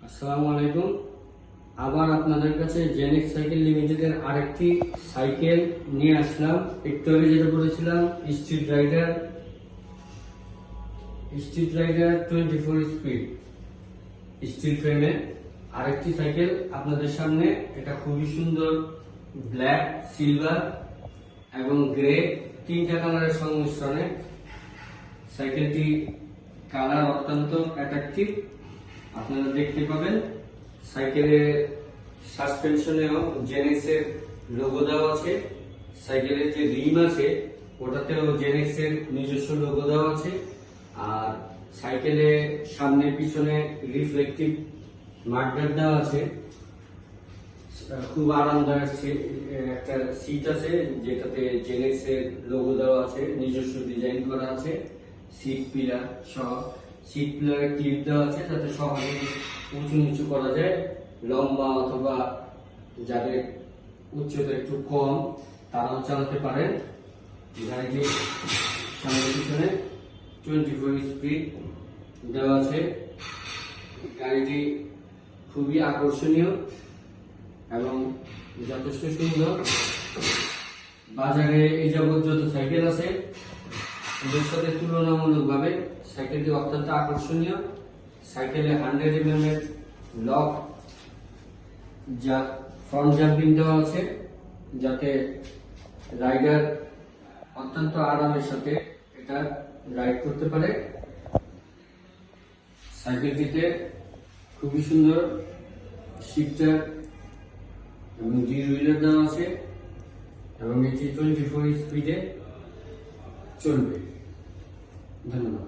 আসসালামু আলাইকুম। আবার আপনাদের কাছে জেনেক্স সাইকেল লিমিটেডের আরেকটি সাইকেল নিয়ে আসলাম। একটু আগে যেটা বলেছিলাম স্ট্রিট রাইডার 24 স্পিড স্টিল ফ্রেমের আরেকটি সাইকেল আপনাদের সামনে। এটা খুবই সুন্দর, ব্ল্যাক, সিলভার এবং গ্রে তিনটা কালারের সংমিশ্রণে। সাইকেলটি কালার অত্যন্ত অ্যাট্রাকটিভ, আপনারা দেখতে পাবেন। সাইকেলের সাসপেনশনেও জেনেক্স এর লোগো দেওয়া আছে। সাইকেলের যে রিম আছে ওটাতেও জেনেক্স এর নিজস্ব লোগো দেওয়া আছে। আর সাইকেলের সামনে পিছনে রিফ্লেকটিভ মাডগার্ড দেওয়া আছে। খুব আরামদায়ক একটা সিট আছে যেটাতে জেনেক্স এর লোগো দেওয়া আছে, নিজস্ব ডিজাইন করা আছে। সিট পিলার সহ সিট পিলারে ক্লিপ দেওয়া আছে যাতে সহজে উঁচু নিচু করা যায়। লম্বা অথবা যাদের উচ্চতা একটু কম তারাও চালাতে পারেন। গাড়িটি সামনে পিছনে 24 স্পিড দেওয়া আছে। গাড়িটি খুবই আকর্ষণীয় এবং যথেষ্ট সুন্দর। বাজারে এই যাবৎ যত সাইকেল আছে এদের সাথে তুলনামূলকভাবে সাইকেলটি অত্যন্ত আকর্ষণীয়। সাইকেলে 100 mm এর লক যা ফ্রন্ট জাম্পিং দেওয়া আছে যাতে রাইডার অত্যন্ত আরামের সাথে এটা রাইড করতে পারে। সাইকেলটিতে খুবই সুন্দর শিফটার এবং জি হুইলার দেওয়া আছে এবং এটি 24 স্পিডে চলবে। ধন্যবাদ।